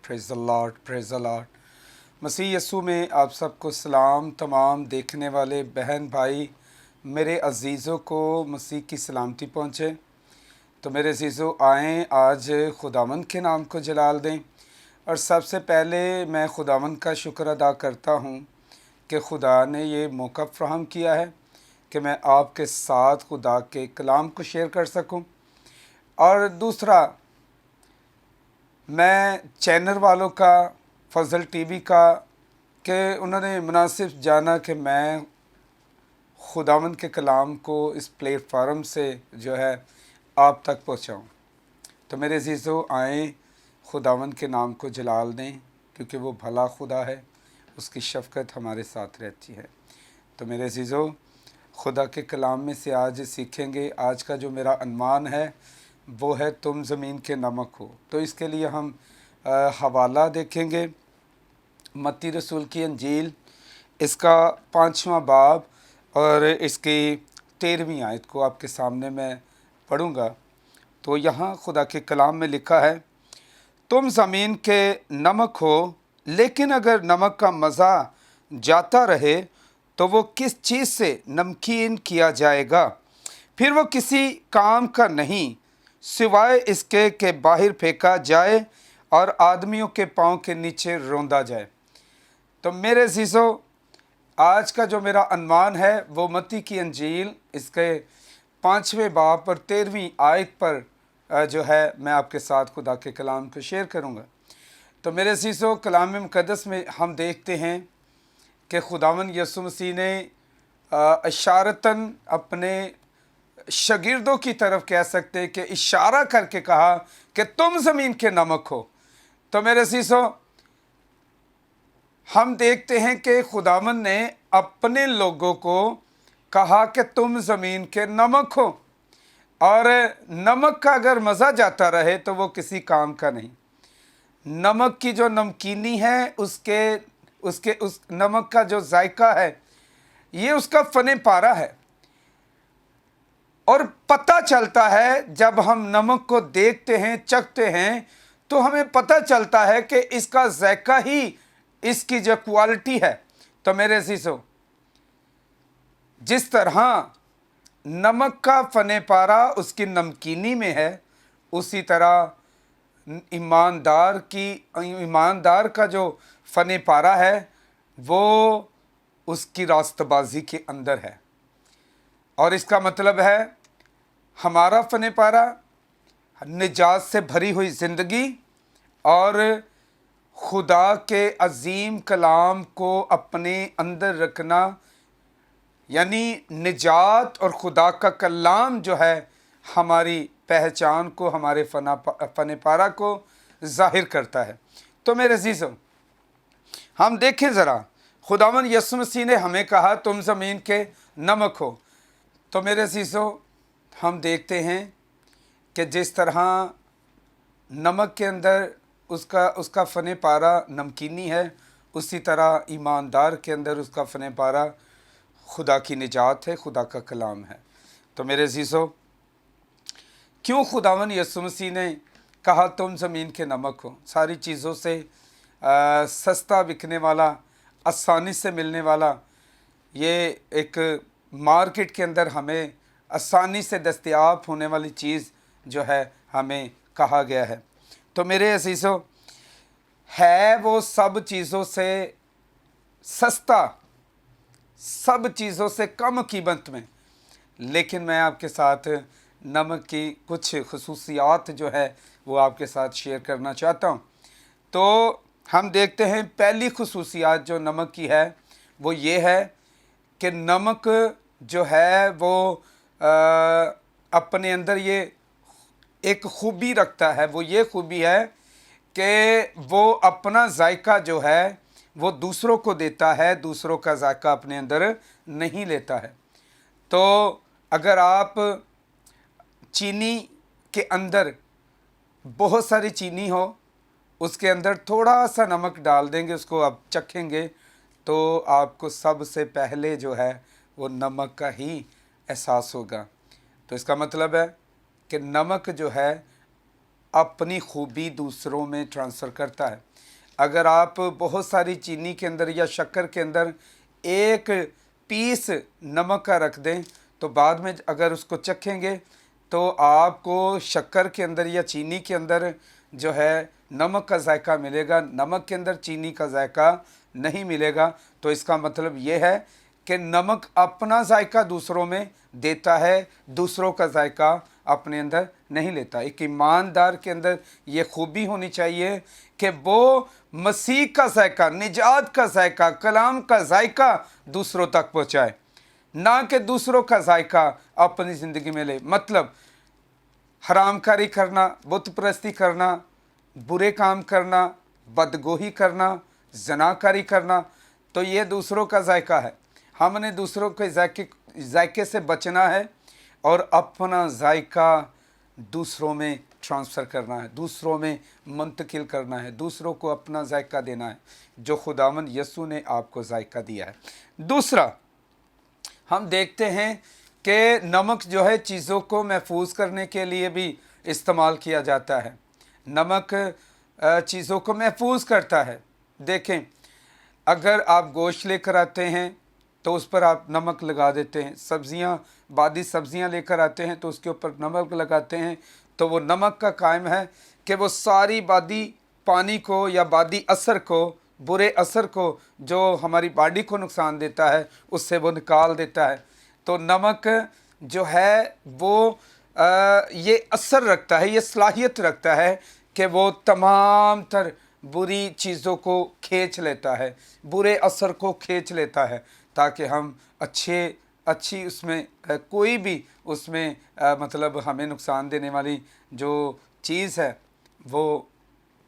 Praise the Lord, praise the Lord. मसीह यस्सू में आप सबको सलाम। तमाम देखने वाले बहन भाई मेरे अज़ीज़ों को मसीह की सलामती पहुँचे। तो मेरे अज़ीज़ों, आएँ आज खुदावंद के नाम को जलाल दें। और सबसे पहले मैं खुदावंद का शुक्र अदा करता हूँ कि खुदा ने ये मौका फ़राहम किया है कि मैं आपके साथ खुदा के कलाम को शेयर कर सकूँ। और दूसरा, मैं चैनल वालों का, फजल टीवी का, कि उन्होंने मुनासिब जाना कि मैं खुदावंद के कलाम को इस प्लेटफार्म से जो है आप तक पहुँचाऊँ। तो मेरे अज़ीज़ों, आएँ खुदावंद के नाम को जलाल दें, क्योंकि वो भला खुदा है, उसकी शफ़क़त हमारे साथ रहती है। तो मेरे अज़ीज़ों, खुदा के कलाम में से आज सीखेंगे। आज का जो मेरा अनवान है वो है तुम ज़मीन के नमक हो। तो इसके लिए हम हवाला देखेंगे मत्ती रसूल की अंजील, इसका 5वां बाब और इसकी 13वीं आयत को आपके सामने मैं पढ़ूँगा। तो यहाँ खुदा के कलाम में लिखा है, तुम ज़मीन के नमक हो, लेकिन अगर नमक का मज़ा जाता रहे तो वो किस चीज़ से नमकीन किया जाएगा? फिर वो किसी काम का नहीं, सिवाय इसके कि बाहर फेंका जाए और आदमियों के पाँव के नीचे रौंदा जाए। तो मेरे अज़ीज़ों, आज का जो मेरा अनवान है वो मत्ती की अंजील, इसके 5वें बाब पर 13वीं आयत पर जो है मैं आपके साथ खुदा के कलाम को शेयर करूँगा। तो मेरे अज़ीज़ों, कलाम मुक़द्दस में हम देखते हैं कि खुदावंद यीशु मसीह ने इशारतन अपने शागिर्दों की तरफ कह सकते हैं कि इशारा करके कहा कि तुम ज़मीन के नमक हो। तो मेरे अज़ीज़ों, हम देखते हैं कि खुदावंद ने अपने लोगों को कहा कि तुम ज़मीन के नमक हो, और नमक का अगर मज़ा जाता रहे तो वो किसी काम का नहीं। नमक की जो नमकीनी है, उस नमक का जो जायका है, ये उसका फने पारा है। और पता चलता है जब हम नमक को देखते हैं, चखते हैं, तो हमें पता चलता है कि इसका जायका ही इसकी जो क्वालिटी है। तो मेरे अज़ीज़ों, जिस तरह नमक का फने पारा उसकी नमकीनी में है, उसी तरह ईमानदार का जो फने पारा है वो उसकी रास्तबाजी के अंदर है। और इसका मतलब है हमारा फने पारा निजात से भरी हुई ज़िंदगी और खुदा के अजीम कलाम को अपने अंदर रखना, यानी निजात और खुदा का कलाम जो है हमारी पहचान को, हमारे फने पारा को ज़ाहिर करता है। तो मेरे अज़ीज़ों, हम देखें ज़रा, खुदावंद यीशु मसीह ने हमें कहा तुम ज़मीन के नमक हो। तो मेरे अज़ीज़ों, हम देखते हैं कि जिस तरह नमक के अंदर उसका फने पारा नमकीनी है, उसी तरह ईमानदार के अंदर उसका फने पारा खुदा की निजात है, खुदा का कलाम है। तो मेरे अज़ीज़ों, क्यों खुदावंद यीशु मसीह ने कहा तुम ज़मीन के नमक हो? सारी चीज़ों से सस्ता बिकने वाला, आसानी से मिलने वाला, ये एक मार्केट के अंदर हमें आसानी से दस्तयाब होने वाली चीज़ जो है हमें कहा गया है। तो मेरे अज़ीज़ों, है वो सब चीज़ों से सस्ता, सब चीज़ों से कम कीमत में। लेकिन मैं आपके साथ नमक की कुछ खुसूसियात जो है वो आपके साथ शेयर करना चाहता हूँ। तो हम देखते हैं पहली खुसूसियात जो नमक की है वो ये है कि नमक जो है वो अपने अंदर ये एक खूबी रखता है। वो ये खूबी है कि वो अपना जायका जो है वो दूसरों को देता है, दूसरों का जायका अपने अंदर नहीं लेता है। तो अगर आप चीनी के अंदर बहुत सारी चीनी हो, उसके अंदर थोड़ा सा नमक डाल देंगे, उसको आप चखेंगे तो आपको सबसे पहले जो है वो नमक का ही एहसास होगा। तो इसका मतलब है कि नमक जो है अपनी खूबी दूसरों में ट्रांसफ़र करता है। अगर आप बहुत सारी चीनी के अंदर या शक्कर के अंदर एक पीस नमक का रख दें तो बाद में अगर उसको चखेंगे तो आपको शक्कर के अंदर या चीनी के अंदर जो है नमक का जायका मिलेगा, नमक के अंदर चीनी का जायका नहीं मिलेगा। तो इसका मतलब ये है कि नमक अपना जायका दूसरों में देता है, दूसरों का जायका अपने अंदर नहीं लेता। एक ईमानदार के अंदर ये खूबी होनी चाहिए कि वो मसीह का जायका, निजात का जायका, कलाम का जायका दूसरों तक पहुँचाए, ना कि दूसरों का जायका अपनी ज़िंदगी में ले। मतलब हरामकारी करना, बुत परस्ती करना, बुरे काम करना, बदगोही करना, जनाकारी करना, तो ये दूसरों का जायका है। हमने दूसरों के जायके से बचना है और अपना जायका दूसरों में ट्रांसफ़र करना है, दूसरों में मुंतकिल करना है, दूसरों को अपना जायका देना है जो खुदावंद यीशु ने आपको जायका दिया है। दूसरा, हम देखते हैं कि नमक जो है चीज़ों को महफूज करने के लिए भी इस्तेमाल किया जाता है। नमक चीज़ों को महफूज करता है। देखें, अगर आप गोश्त लेकर आते हैं तो उस पर आप नमक लगा देते हैं, सब्ज़ियाँ, बादी सब्ज़ियाँ लेकर आते हैं तो उसके ऊपर नमक लगाते हैं, तो वो नमक का कायम है कि वो सारी बादी पानी को या बादी असर को, बुरे असर को जो हमारी बॉडी को नुकसान देता है, उससे वो निकाल देता है। तो नमक जो है वो ये असर रखता है, ये सलाहियत रखता है कि वो तमाम तर बुरी चीज़ों को खींच लेता है, बुरे असर को खींच लेता है, ताकि हम अच्छी उसमें कोई भी उसमें मतलब हमें नुकसान देने वाली जो चीज़ है वो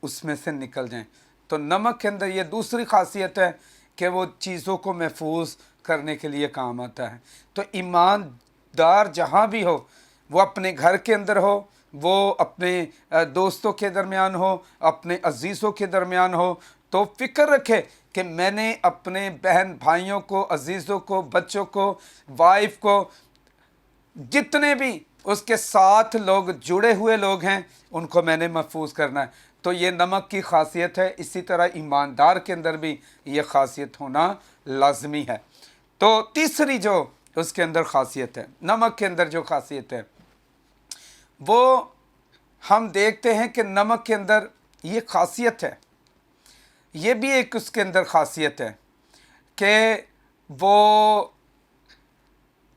उसमें से निकल जाए। तो नमक के अंदर ये दूसरी खासियत है कि वो चीज़ों को महफूज करने के लिए काम आता है। तो ईमानदार जहाँ भी हो, वो अपने घर के अंदर हो, वो अपने दोस्तों के दरमियान हो, अपने अजीज़ों के दरमियान हो, तो फ़िक्र रखे कि मैंने अपने बहन भाइयों को, अजीज़ों को, बच्चों को, वाइफ को, जितने भी उसके साथ लोग जुड़े हुए लोग हैं, उनको मैंने महफूज करना है। तो ये नमक की खासियत है। इसी तरह ईमानदार के अंदर भी ये खासियत होना लाजमी है। तो तीसरी जो उसके अंदर खासियत है, नमक के अंदर जो खासियत है, वो हम देखते हैं कि नमक के अंदर ये खासियत है, ये भी एक उसके अंदर खासियत है कि वो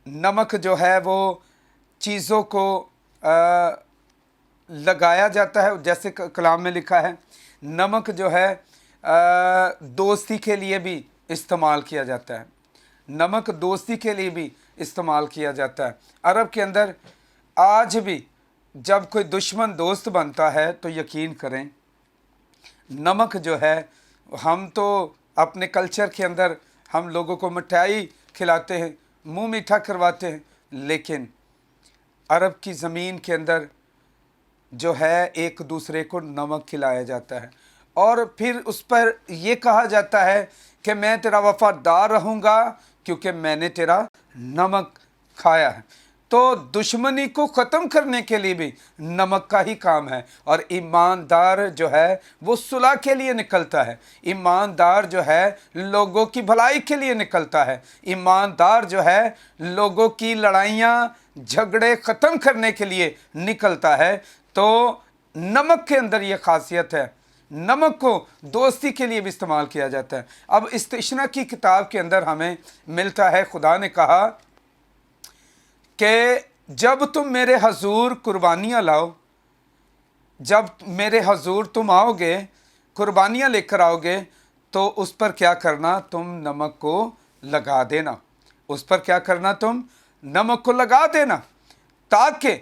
नमक जो है वो चीज़ों को लगाया जाता है। जैसे कलाम में लिखा है, नमक जो है दोस्ती के लिए भी इस्तेमाल किया जाता है, नमक दोस्ती के लिए भी इस्तेमाल किया जाता है। अरब के अंदर आज भी जब कोई दुश्मन दोस्त बनता है तो यकीन करें, नमक जो है, हम तो अपने कल्चर के अंदर हम लोगों को मिठाई खिलाते हैं, मुंह मीठा करवाते हैं, लेकिन अरब की ज़मीन के अंदर जो है एक दूसरे को नमक खिलाया जाता है और फिर उस पर यह कहा जाता है कि मैं तेरा वफादार रहूँगा क्योंकि मैंने तेरा नमक खाया है। तो दुश्मनी को ख़त्म करने के लिए भी नमक का ही काम है। और ईमानदार जो है वो सुलह के लिए निकलता है, ईमानदार जो है लोगों की भलाई के लिए निकलता है, ईमानदार जो है लोगों की लड़ाइयाँ झगड़े ख़त्म करने के लिए निकलता है। तो नमक के अंदर ये खासियत है, नमक को दोस्ती के लिए भी इस्तेमाल किया जाता है। अब इस्तिशना की किताब के अंदर हमें मिलता है, खुदा ने कहा कि जब तुम मेरे हजूर कुर्बानियाँ लाओ, जब मेरे हजूर तुम आओगे, कुर्बानियाँ लेकर आओगे, तो उस पर क्या करना, तुम नमक को लगा देना। उस पर क्या करना, तुम नमक को लगा देना, ताकि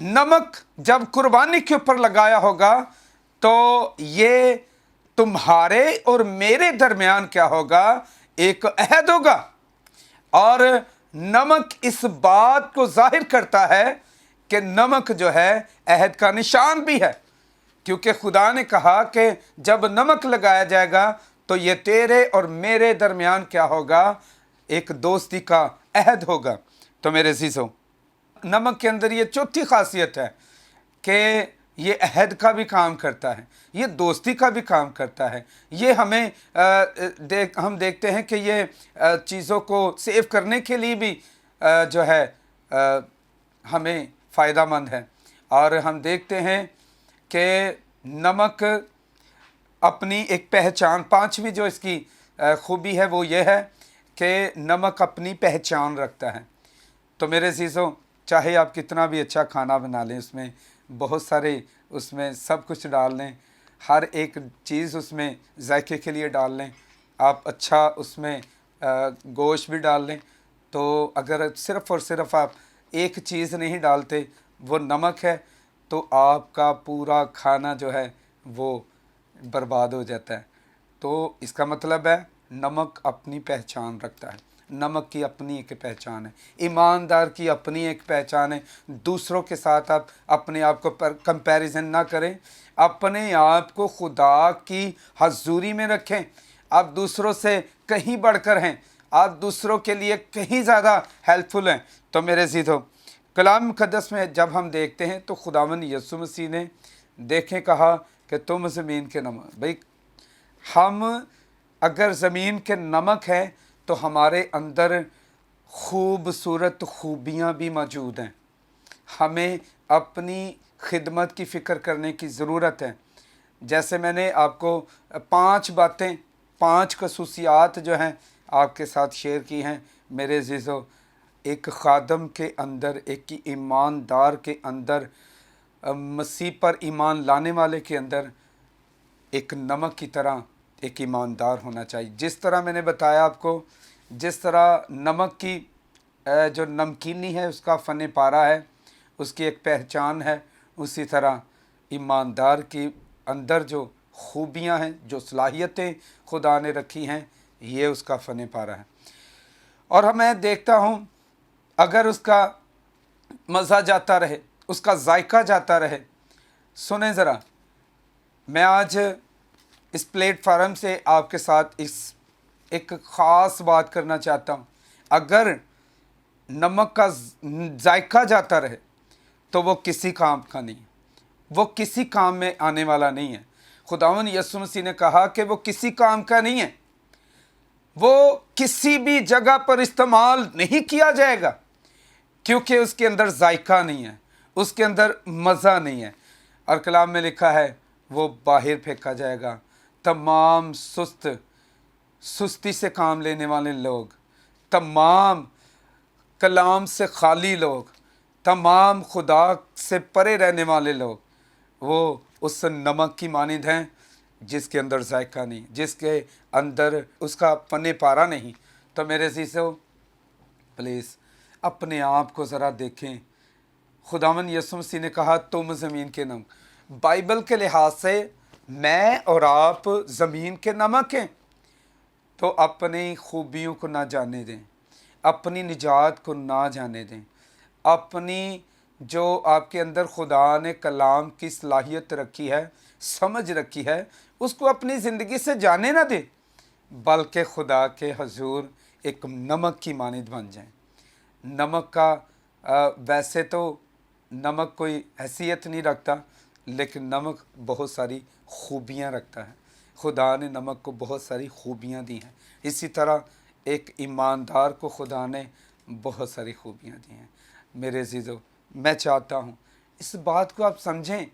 नमक जब कुर्बानी के ऊपर लगाया होगा तो ये तुम्हारे और मेरे दरमियान क्या होगा, एक अहद होगा। और नमक इस बात को जाहिर करता है कि नमक जो है अहद का निशान भी है, क्योंकि खुदा ने कहा कि जब नमक लगाया जाएगा तो ये तेरे और मेरे दरमियान क्या होगा, एक दोस्ती का अहद होगा। तो मेरे अज़ीज़ों, नमक के अंदर ये चौथी खासियत है कि یہ عہد کا بھی کام کرتا ہے، یہ دوستی کا بھی کام کرتا ہے، یہ ہمیں ہم دیکھتے ہیں کہ یہ چیزوں کو سیو کرنے کے لیے بھی جو ہے ہمیں فائدہ مند ہے۔ اور ہم دیکھتے ہیں کہ نمک اپنی ایک پہچان، پانچویں جو اس کی خوبی ہے وہ یہ ہے کہ نمک اپنی پہچان رکھتا ہے۔ تو میرے عزیزوں، چاہے آپ کتنا بھی اچھا کھانا بنا لیں، اس میں بہت سارے اس میں سب کچھ ڈال لیں، ہر ایک چیز اس میں ذائقے کے لیے ڈال لیں، آپ اچھا اس میں گوشت بھی ڈال لیں، تو اگر صرف اور صرف آپ ایک چیز نہیں ڈالتے، وہ نمک ہے، تو آپ کا پورا کھانا جو ہے وہ برباد ہو جاتا ہے۔ تو اس کا مطلب ہے نمک اپنی پہچان رکھتا ہے، نمک کی اپنی ایک پہچان ہے، ایماندار کی اپنی ایک پہچان ہے۔ دوسروں کے ساتھ آپ اپنے آپ کو کمپیریزن نہ کریں، اپنے آپ کو خدا کی حضوری میں رکھیں۔ آپ دوسروں سے کہیں بڑھ کر ہیں، آپ دوسروں کے لیے کہیں زیادہ ہیلپ فل ہیں۔ تو میرے عزیزو، کلام مقدس میں جب ہم دیکھتے ہیں تو خداوند یسوع مسیح نے دیکھیں کہا کہ تم زمین کے نمک، بھئی ہم اگر زمین کے نمک ہیں تو ہمارے اندر خوبصورت خوبیاں بھی موجود ہیں۔ ہمیں اپنی خدمت کی فکر کرنے کی ضرورت ہے۔ جیسے میں نے آپ کو 5 باتیں، 5 خصوصیات جو ہیں آپ کے ساتھ شیئر کی ہیں میرے عزیزو، ایک خادم کے اندر، ایک ایماندار کے اندر، مسیح پر ایمان لانے والے کے اندر ایک نمک کی طرح ایک ایماندار ہونا چاہیے۔ جس طرح میں نے بتایا آپ کو، جس طرح نمک کی جو نمکینی ہے اس کا فن پارہ ہے، اس کی ایک پہچان ہے، اسی طرح ایماندار کی اندر جو خوبیاں ہیں، جو صلاحیتیں خدا نے رکھی ہیں، یہ اس کا فن پارہ ہے۔ اور میں دیکھتا ہوں اگر اس کا مزہ جاتا رہے، اس کا ذائقہ جاتا رہے، سنیں ذرا، میں آج اس پلیٹ فارم سے آپ کے ساتھ ایک خاص بات کرنا چاہتا ہوں۔ اگر نمک کا ذائقہ جاتا رہے تو وہ کسی کام کا نہیں ہے، وہ کسی کام میں آنے والا نہیں ہے۔ خداوند یسوع مسیح نے کہا کہ وہ کسی کام کا نہیں ہے، وہ کسی بھی جگہ پر استعمال نہیں کیا جائے گا، کیونکہ اس کے اندر ذائقہ نہیں ہے، اس کے اندر مزہ نہیں ہے۔ اور کلام میں لکھا ہے وہ باہر پھینکا جائے گا۔ تمام سستی سے کام لینے والے لوگ، تمام کلام سے خالی لوگ، تمام خدا سے پرے رہنے والے لوگ، وہ اس نمک کی مانند ہیں جس کے اندر ذائقہ نہیں، جس کے اندر اس کا فن پارہ نہیں۔ تو میرے عزیزو، پلیز اپنے آپ کو ذرا دیکھیں۔ خداوند یسوع مسیح نے کہا تم زمین کے نمک۔ بائبل کے لحاظ سے میں اور آپ زمین کے نمک ہیں۔ تو اپنی خوبیوں کو نہ جانے دیں، اپنی نجات کو نہ جانے دیں، اپنی جو آپ کے اندر خدا نے کلام کی صلاحیت رکھی ہے، سمجھ رکھی ہے، اس کو اپنی زندگی سے جانے نہ دیں، بلکہ خدا کے حضور ایک نمک کی مانند بن جائیں۔ نمک کا ویسے تو نمک کوئی حیثیت نہیں رکھتا، لیکن نمک بہت ساری خوبیاں رکھتا ہے۔ خدا نے نمک کو بہت ساری خوبیاں دی ہیں، اسی طرح ایک ایماندار کو خدا نے بہت ساری خوبیاں دی ہیں۔ میرے عزیزو، میں چاہتا ہوں اس بات کو آپ سمجھیں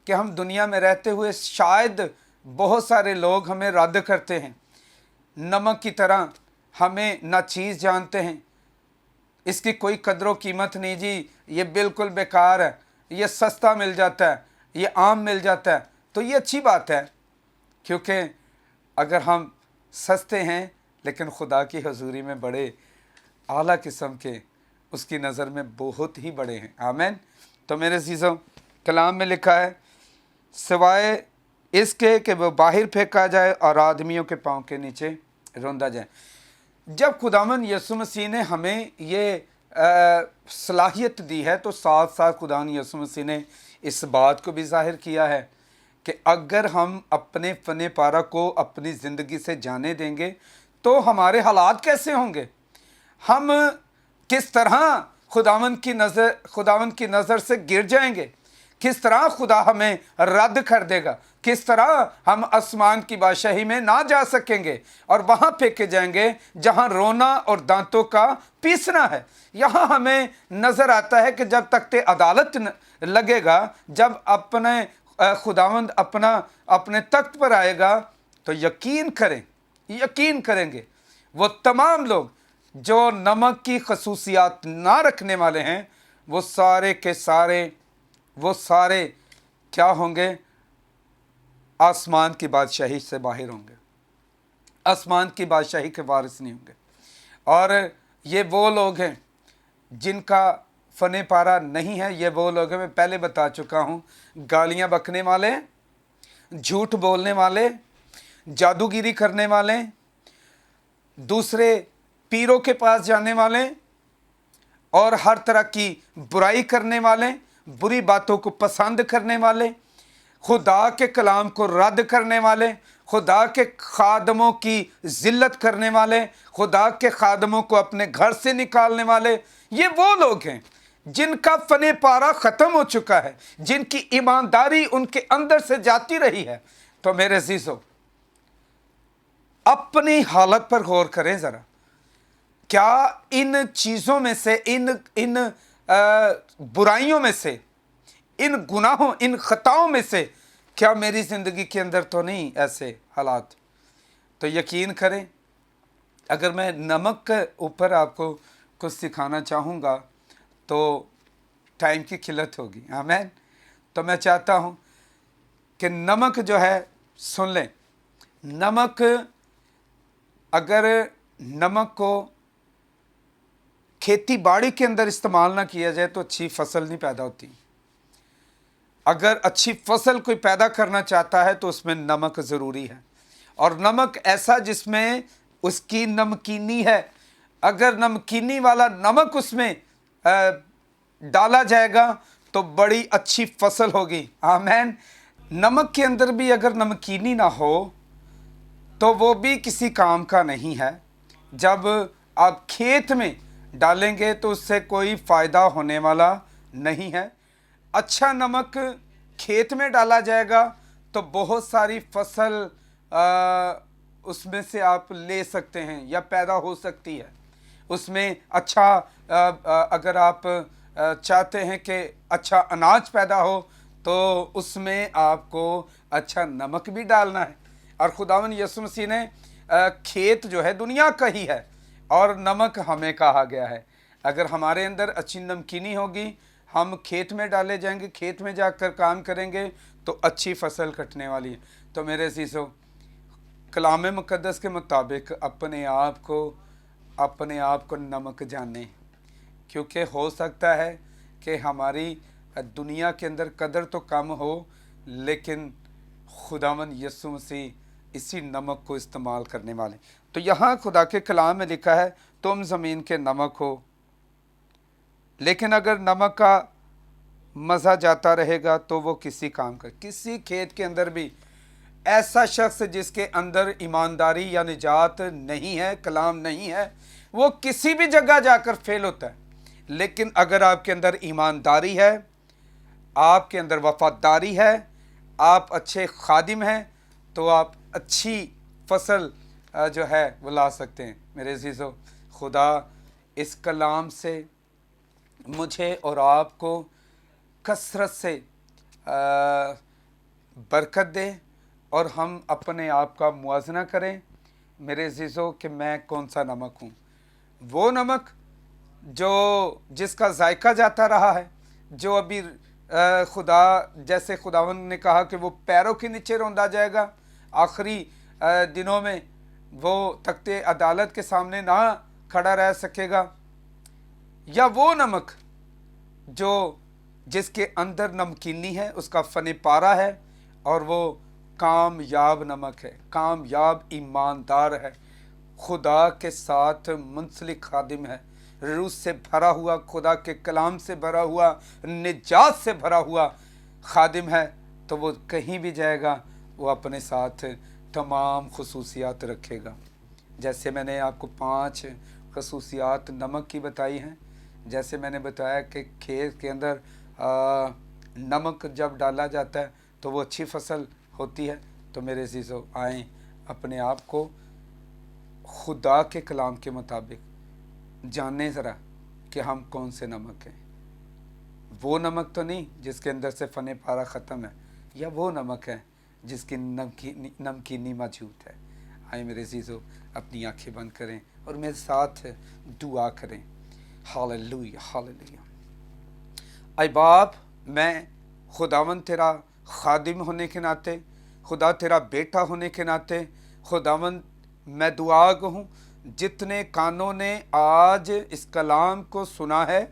کہ ہم دنیا میں رہتے ہوئے شاید بہت سارے لوگ ہمیں رد کرتے ہیں، نمک کی طرح ہمیں نہ چیز جانتے ہیں، اس کی کوئی قدر و قیمت نہیں، جی یہ بالکل بیکار ہے، یہ سستا مل جاتا ہے، یہ عام مل جاتا ہے۔ تو یہ اچھی بات ہے، کیونکہ اگر ہم سستے ہیں لیکن خدا کی حضوری میں بڑے اعلیٰ قسم کے، اس کی نظر میں بہت ہی بڑے ہیں۔ آمین۔ تو میرے عزیزوں، کلام میں لکھا ہے سوائے اس کے کہ وہ باہر پھینکا جائے اور آدمیوں کے پاؤں کے نیچے روندا جائے۔ جب خداوند یسوع مسیح نے ہمیں یہ صلاحیت دی ہے تو ساتھ ساتھ خداوند یسوع مسیح نے اس بات کو بھی ظاہر کیا ہے کہ اگر ہم اپنے فن پارہ کو اپنی زندگی سے جانے دیں گے تو ہمارے حالات کیسے ہوں گے، ہم کس طرح خداوند کی نظر سے گر جائیں گے، किस तरह खुदा हमें रद्द कर देगा, किस तरह हम आसमान की बादशाही में ना जा सकेंगे और वहाँ फेंके जाएंगे जहाँ रोना और दांतों का पीसना है। यहाँ हमें नज़र आता है कि जब तख्ते अदालत लगेगा, जब अपने खुदावंद अपने तख्त पर आएगा, तो यकीन करेंगे वो तमाम लोग जो नमक की खसूसियात ना रखने वाले हैं, वो सारे के सारे क्या होंगे? आसमान की बादशाही से बाहर होंगे, आसमान की बादशाही के वारिस नहीं होंगे। और ये वो लोग हैं जिनका फ़ने पारा नहीं है। ये वो लोग हैं, मैं पहले बता चुका हूँ, गालियाँ बकने वाले, झूठ बोलने वाले, जादूगिरी करने वाले, दूसरे पीरों के पास जाने वाले और हर तरह की बुराई करने वाले, बुरी बातों को पसंद करने वाले, खुदा के कलाम को रद्द करने वाले, खुदा के खादमों की ज़िल्लत करने वाले, खुदा के खादमों को अपने घर से निकालने वाले, ये वो लोग हैं जिनका फ़ने पारा ख़त्म हो चुका है, जिनकी ईमानदारी उनके अंदर से जाती रही है। तो मेरे अज़ीज़ों, अपनी हालत पर गौर करें ज़रा। क्या इन चीज़ों में से, इन बुराइयों में से, इन गुनाहों, इन ख़ताओं में से क्या मेरी ज़िंदगी के अंदर तो नहीं ऐसे हालात? तो यकीन करें, अगर मैं नमक के ऊपर आपको कुछ सिखाना चाहूँगा तो टाइम की किल्लत होगी। आमीन। तो मैं चाहता हूँ कि नमक जो है, सुन लें, नमक, अगर नमक को खेती बाड़ी के अंदर इस्तेमाल ना किया जाए तो अच्छी फसल नहीं पैदा होती। अगर अच्छी फसल कोई पैदा करना चाहता है तो उसमें नमक ज़रूरी है, और नमक ऐसा जिसमें उसकी नमकीनी है। अगर नमकीनी वाला नमक उसमें डाला जाएगा तो बड़ी अच्छी फसल होगी। आमीन। नमक के अंदर भी अगर नमकीनी ना हो तो वो भी किसी काम का नहीं है। जब आप खेत में डालेंगे तो उससे कोई फ़ायदा होने वाला नहीं है। अच्छा नमक खेत में डाला जाएगा तो बहुत सारी फसल उसमें से आप ले सकते हैं या पैदा हो सकती है। उसमें अच्छा अगर आप चाहते हैं कि अच्छा अनाज पैदा हो तो उसमें आपको अच्छा नमक भी डालना है। और खुदावंद यीशु मसीह ने खेत जो है दुनिया का ही है और नमक हमें कहा गया है। अगर हमारे अंदर अच्छी नमकीनी होगी, हम खेत में डाले जाएंगे, खेत में जाकर काम करेंगे तो अच्छी फसल कटने वाली है। तो मेरे अज़ीज़ों, कलाम मुक़द्दस के मुताबिक अपने आप को नमक जाने, क्योंकि हो सकता है कि हमारी दुनिया के अंदर कदर तो कम हो, लेकिन खुदावंद यीशु मसीह इसी नमक को इस्तेमाल करने वाले। तो यहाँ खुदा के कलाम में लिखा है, तुम ज़मीन के नमक हो। लेकिन अगर नमक का मज़ा जाता रहेगा तो वो किसी काम का। किसी खेत के अंदर भी ऐसा शख्स जिसके अंदर ईमानदारी या निजात नहीं है, कलाम नहीं है, वो किसी भी जगह जाकर फेल होता है। लेकिन अगर आपके अंदर ईमानदारी है, आपके अंदर वफादारी है, आप अच्छे खादिम हैं, तो आप अच्छी फसल जो है वो ला सकते हैं। मेरे अज़ीज़ों, खुदा इस कलाम से मुझे और आपको कसरत से बरकत दे और हम अपने आप का मुआजना करें। मेरे अज़ीज़ों, कि मैं कौन सा नमक हूँ? वो नमक जिसका जायका जाता रहा है, जो अभी खुदा, जैसे खुदावंद ने कहा कि वो पैरों के नीचे रौंदा जाएगा, आखिरी दिनों में वो तख्ते अदालत के सामने ना खड़ा रह सकेगा। या वो नमक जिसके अंदर नमकीनी है, उसका फ़ने पारा है और वो कामयाब नमक है, कामयाब ईमानदार है, खुदा के साथ मुंसलिक खादिम है, रूह से भरा हुआ, खुदा के कलाम से भरा हुआ, निजात से भरा हुआ खादिम है, तो वो कहीं भी जाएगा वो अपने साथ तमाम खसूसियात रखेगा। जैसे मैंने आपको 5 खसूसियात नमक की बताई हैं, जैसे मैंने बताया कि खेत के अंदर नमक जब डाला जाता है तो वो अच्छी फसल होती है। तो मेरे अज़ीज़ों, आएँ अपने आप को खुदा के कलाम के मुताबिक जाने ज़रा कि हम कौन से नमक हैं। वो नमक तो नहीं जिसके अंदर से फ़न पारा ख़त्म है, या वो नमक है जिसकी नमकीनी मौजूद है। आए मेरे अज़ीज़ों, अपनी आंखें बंद करें और मेरे साथ दुआ करें। Hallelujah hallelujah. ऐ बाप, मैं खुदावन तेरा खादिम होने के नाते, खुदा तेरा बेटा होने के नाते, खुदावन मैं दुआ गो हूँ जितने कानों ने आज इस कलाम को सुना है,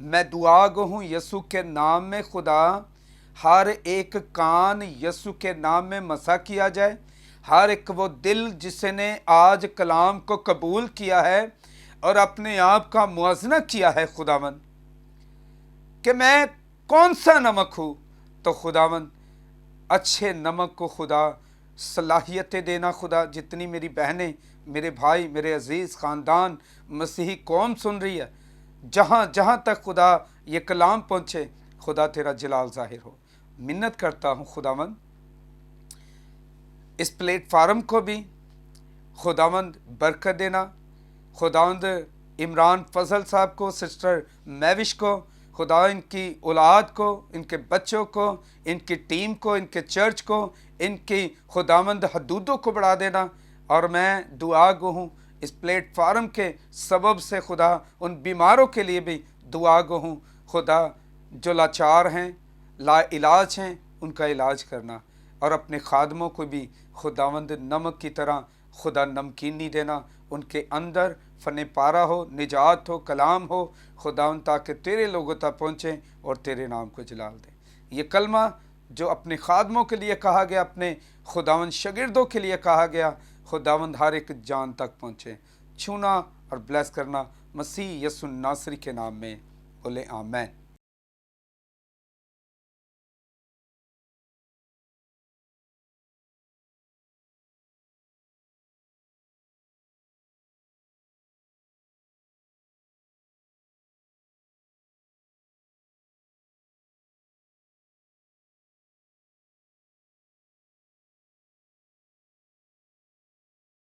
मैं दुआ गो हूँ यसु के नाम में खुदा हर एक कान यसु के नाम में मसा किया जाए। हर एक वो दिल जिसने आज कलाम को कबूल किया है और अपने आप का मुआजना किया है खुदावन कि मैं कौन सा नमक हूँ, तो खुदावन अच्छे नमक को खुदा सलाहियतें देना। खुदा जितनी मेरी बहनें, मेरे भाई, मेरे अज़ीज़ ख़ानदान, मसीही कौम सुन रही है, जहाँ जहाँ तक खुदा ये कलाम पहुँचे, खुदा तेरा जलाल ज़ाहिर हो। मिन्नत करता हूँ खुदावंद, इस प्लेटफार्म को भी खुदावंद बरकत देना। खुदावंद इमरान फजल साहब को, सिस्टर मैविश को, खुदा इनकी औलाद को, इनके बच्चों को, इनकी टीम को, इनके चर्च को, इनकी खुदावंद हदूदों को बढ़ा देना। और मैं दुआ गो हूँ इस प्लेटफार्म के सबब से खुदा उन बीमारों के लिए भी दुआ गो हूँ खुदा, जो लाचार हैं, ला इलाज हैं, उनका इलाज करना। और अपने खादमों को भी खुदावंद नमक की तरह खुदा नमकीनी देना, उनके अंदर फ़न पारा हो, निजात हो, कलाम हो खुदावंद, ताकि तेरे लोगों तक पहुँचें और तेरे नाम को जलाल दें। ये कलमा जो अपने खादमों के लिए कहा गया, अपने खुदावंद शागिर्दों के लिए कहा गया, खुदावंद हर एक जान तक पहुँचे। छूना और ब्लेस करना मसीह यसु नासरी के नाम में, बोले आमीन।